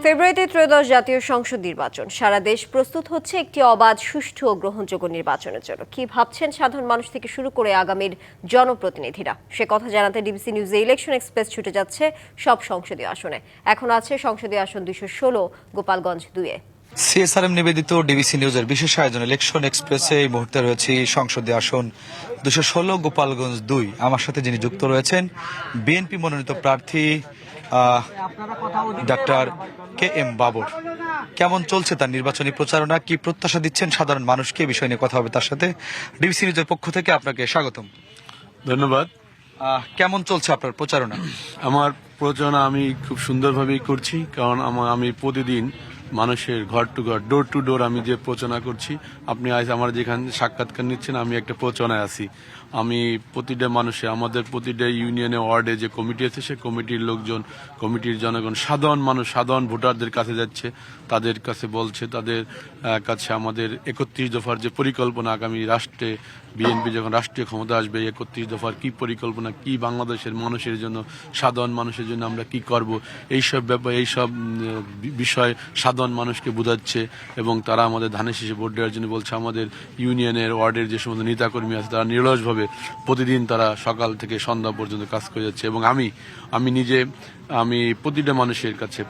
ফেব্রুয়ারিতে ত্রয়োদশ জাতীয় সংসদ নির্বাচন। সারা দেশ প্রস্তুত হচ্ছে একটি অবাধ, সুষ্ঠু ও গ্রহণযোগ্য নির্বাচনের জন্য। কি ভাবছেন সাধারণ মানুষ থেকে শুরু করে আগামীর জনপ্রতিনিধিরা, সে কথা জানাতে ডিবিসি নিউজে ইলেকশন এক্সপ্রেস ছুটে যাচ্ছে সব সংসদীয় আসনে। এখন আছে সংসদীয় আসন 216 গোপালগঞ্জ 2-এ। সিএসআরএম নিবেদিত ডিবিসি নিউজের বিশেষ আয়োজন ইলেকশন এক্সপ্রেসে এই মুহূর্তে রয়েছে সংসদীয় আসন 216 গোপালগঞ্জ 2। আমার সাথে যিনি যুক্ত রয়েছেন বিএনপি মনোনীত প্রার্থী ডাক্তার কে এম বাবর। কেমন চলছে তার নির্বাচনী প্রচারণা, কি প্রত্যাশা দিচ্ছেন সাধারণ মানুষকে, বিষয় নিয়ে কথা হবে তার সাথে। ডিবিসি নিউজের পক্ষ থেকে আপনাকে স্বাগতম। ধন্যবাদ। কেমন চলছে আপনার প্রচারণা? আমার প্রচারণা আমি খুব সুন্দরভাবেই করছি, কারণ আমি প্রতিদিন মানুষের ঘর টু ঘর, ডোর টু ডোর আমি যে প্রচারণা করছি। আপনি আজ আমার যেখানে সাক্ষাৎকার নিচ্ছেন, আমি একটা প্রচারণায় আছি। আমি প্রতিটা মানুষের, আমাদের প্রতিটা ইউনিয়নে ওয়ার্ডে যে কমিটি আছে, সে কমিটির লোকজন, কমিটির জনগণ, সাধারণ মানুষ, সাধারণ ভোটারদের কাছে যাচ্ছে, তাদের কাছে বলছে, তাদের কাছে আমাদের 31 দফার যে পরিকল্পনা, আগামী রাষ্ট্রে বিএনপি যখন রাষ্ট্রীয় ক্ষমতা আসবে, 31 দফার কি পরিকল্পনা, কি বাংলাদেশের মানুষের জন্য, সাধারণ মানুষের জন্য আমরা কি করব, এইসব ব্যাপার, এইসব বিষয় সাধারণ মানুষকে বোঝাচ্ছে। এবং তারা আমাদের ধানের শীষে ভোট দেওয়ার জন্য বলছে। আমাদের ইউনিয়নের ওয়ার্ডের যে সমস্ত নেতাকর্মী আছে, তারা নিরলসভাবে প্রতিদিন তারা সকাল থেকে সন্ধ্যা পর্যন্ত কাজ করে যাচ্ছে। এবং আমি নিজে প্রতিটা মানুষের কাছে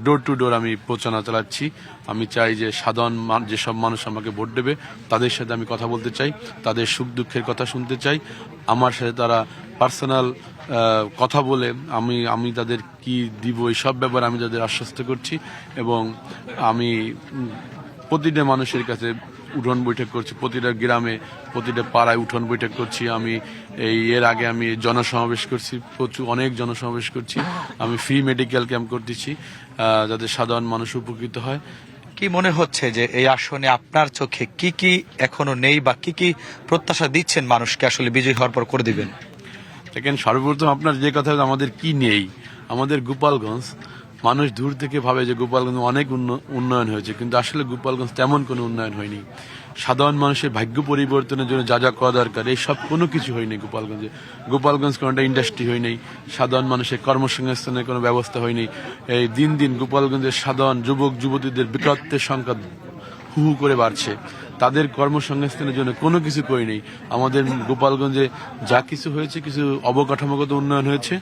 ডোর টু ডোর আমি প্রচারণা চালাচ্ছি। আমি চাই যে সাধারণ যেসব মানুষ আমাকে ভোট দেবে, তাদের সাথে আমি কথা বলতে চাই, তাদের সুখ দুঃখের কথা শুনতে চাই। আমার সাথে তারা পার্সোনাল কথা বলে আমি তাদের কি দিব, এই সব ব্যাপারে আমি তাদের আশ্বস্ত করছি। এবং আমি প্রতিটা মানুষের কাছে উঠোন বৈঠক করছি, প্রতিটা গ্রামে, প্রতিটা পাড়ায় উঠোন বৈঠক করছি। আমি এর আগে আমি জনসমাবেশ করছি, অনেক জনসমাবেশ করছি। আমি ফ্রি মেডিকেল ক্যাম্প করতেছি, যাতে সাধারণ মানুষ উপকৃত হয়। কি মনে হচ্ছে যে এই আসনে আপনার চোখে কি কি এখনো নেই, বা কি কি প্রত্যাশা দিচ্ছেন মানুষকে আসলে বিজয়ী হওয়ার পর করে দিবেন? দেখেন, সর্বপ্রথম আপনার যে কথা, আমাদের কি নেই, আমাদের গোপালগঞ্জ, মানুষ দূর থেকে ভাবে যে গোপালগঞ্জ অনেক উন্নয়ন হয়েছে, কিন্তু আসলে গোপালগঞ্জ তেমন কোনো উন্নয়ন হয়নি। সাধারণ মানুষের ভাগ্য পরিবর্তনের জন্য যা যা করা দরকার, এই সব কোনো কিছু হয়নি গোপালগঞ্জে। গোপালগঞ্জ কোনোটা ইন্ডাস্ট্রি হয়নি, সাধারণ মানুষের কর্মসংস্থানের কোনো ব্যবস্থা হয়নি। এই দিন দিন গোপালগঞ্জের সাধারণ যুবক যুবতীদের বেকারত্বের সংখ্যা হু হু করে বাড়ছে। তাদের কর্মসংস্থানের জন্য কোনো কিছু করিনি। আমাদের গোপালগঞ্জে যা কিছু হয়েছে, কিছু অবকাঠামোগত উন্নয়ন হয়েছে,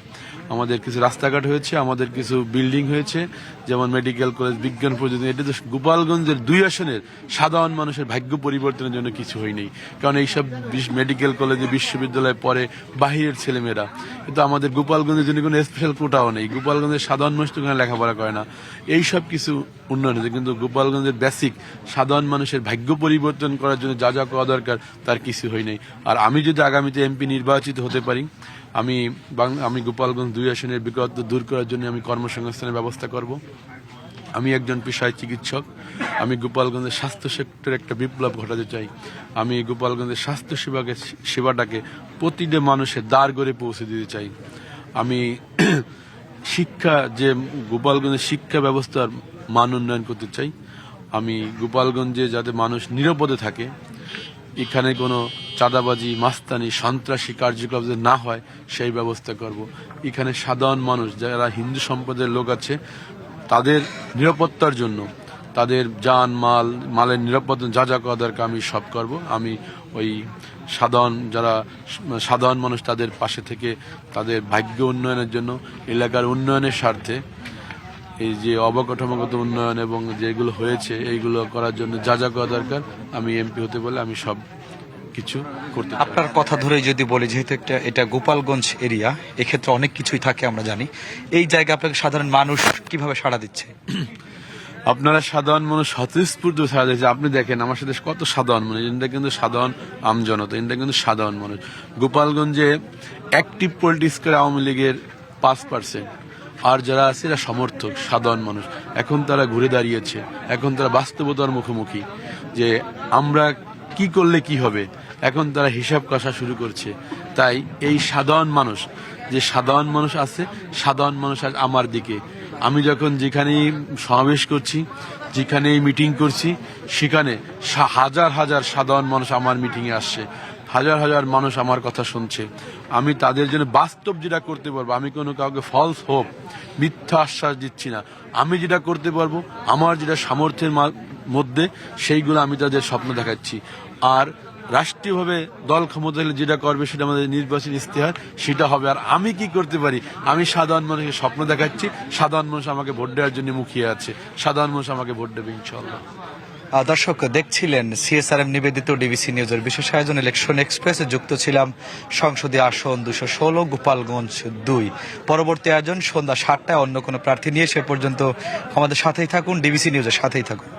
আমাদের কিছু রাস্তাঘাট হয়েছে, আমাদের কিছু বিল্ডিং হয়েছে, যেমন মেডিকেল কলেজ, বিজ্ঞান প্রযুক্তি। এটা তো গোপালগঞ্জের 2 আসনের সাধারণ মানুষের ভাগ্য পরিবর্তনের জন্য কিছু হয়নি। কারণ এইসব মেডিকেল কলেজে, বিশ্ববিদ্যালয়ে পড়ে বাহিরের ছেলেমেয়েরা, কিন্তু আমাদের গোপালগঞ্জের জন্য কোনো স্পেশাল কোটাও নেই। গোপালগঞ্জের সাধারণ মানুষ তো কোনো লেখাপড়া করে না। এইসব কিছু উন্নয়ন হয়েছে, কিন্তু গোপালগঞ্জের বেসিক সাধারণ মানুষের ভাগ্য পরিবর্তন করার জন্য যা যা করা দরকার, তার কিছু হয় নাই। আর আমি যদি আগামীতে এমপি নির্বাচিত হতে পারি, আমি গোপালগঞ্জ 2 আসনের বিকল্প দূর করার জন্য আমি কর্মসংস্থানের ব্যবস্থা করব। আমি একজন পেশায় চিকিৎসক। আমি গোপালগঞ্জের স্বাস্থ্য সেক্টরে একটা বিপ্লব ঘটাতে চাই। আমি গোপালগঞ্জের স্বাস্থ্য সেবাটাকে প্রতিটা মানুষের দ্বার করে পৌঁছে দিতে চাই। আমি শিক্ষা, যে গোপালগঞ্জের শিক্ষা ব্যবস্থার মান উন্নয়ন করতে চাই। আমি গোপালগঞ্জে যাতে মানুষ নিরাপদে থাকে, এখানে কোনো চাঁদাবাজি, মাস্তানি, সন্ত্রাসী কার্যকলাপ না হয়, সেই ব্যবস্থা করব। এখানে সাধারণ মানুষ, যারা হিন্দু সম্প্রদায়ের লোক আছে, তাদের নিরাপত্তার জন্য, তাদের মালের নিরাপত্তা যা যা করা দরকার, আমি সব করব। আমি ওই সাধারণ মানুষ, তাদের পাশে থেকে তাদের ভাগ্য উন্নয়নের জন্য, এলাকার উন্নয়নের স্বার্থে, এই যে অবকাঠামোগত উন্নয়ন এবং যেগুলো হয়েছে, এইগুলো করার জন্য যা যা করা দরকার, আমি এমপি হতে বলে আমি সব কিছু করতে। আপনার কথা ধরে যদি বলি, যেহেতু এটা গোপালগঞ্জ এরিয়া, এক্ষেত্রে অনেক কিছুই থাকে আমরা জানি, এই জায়গায় আপনাকে সাধারণ মানুষ কিভাবে সাড়া দিচ্ছে? আপনারা সাধারণ মানুষ স্বতঃস্ফূর্ত সাড়া দিচ্ছে। আপনি দেখেন আমার সাথে কত সাধারণ মানুষ, এটা কিন্তু সাধারণ আমজনতা, এটা কিন্তু সাধারণ মানুষ। গোপালগঞ্জে অ্যাক্টিভ পলিটিক্স করে আওয়ামী লীগের 5%, আর যারা আছে এরা সমর্থক, সাধারণ মানুষ। এখন তারা ঘুরে দাঁড়িয়েছে, এখন তারা বাস্তবতার মুখোমুখি যে আমরা কি করলে কি হবে। এখন তারা হিসাব কষা শুরু করছে। তাই এই সাধারণ মানুষ আছে, সাধারণ মানুষ আজ আমার দিকে। আমি যখন যেখানেই সমাবেশ করছি, যেখানেই মিটিং করছি, সেখানে হাজার হাজার সাধারণ মানুষ আমার মিটিংয়ে আসছে। হাজার হাজার মানুষ আমার কথা শুনছে। আমি তাদের জন্য বাস্তব যেটা করতে পারবো, আমি কোনো কাউকে ফলস হোপ, মিথ্যা আশ্বাস দিচ্ছি না। আমি যেটা করতে পারবো, আমার যেটা সামর্থ্যের মধ্যে, সেইগুলো আমি তাদের স্বপ্ন দেখাচ্ছি। আর রাষ্ট্রীয়ভাবে দল ক্ষমতা হলে যেটা করবে সেটা আমাদের নির্বাচনী ইস্তেহার, সেটা হবে। আর আমি কি করতে পারি, আমি সাধারণ মানুষকে স্বপ্ন দেখাচ্ছি। সাধারণ মানুষ আমাকে ভোট দেওয়ার জন্য মুখিয়ে আছে, সাধারণ মানুষ আমাকে ভোট দেবে ইনশাআল্লাহ। দর্শক দেখছিলেন CSRM নিবেদিত ডিবিসি নিউজের বিশেষ আয়োজন ইলেকশন এক্সপ্রেসে যুক্ত ছিলাম সংসদীয় আসন 216 গোপালগঞ্জ 2। পরবর্তী আয়োজন সন্ধ্যা 7টায় অন্য কোনো প্রার্থী নিয়ে, সে পর্যন্ত আমাদের সাথেই থাকুন, ডিবিসি নিউজের সাথেই থাকুন।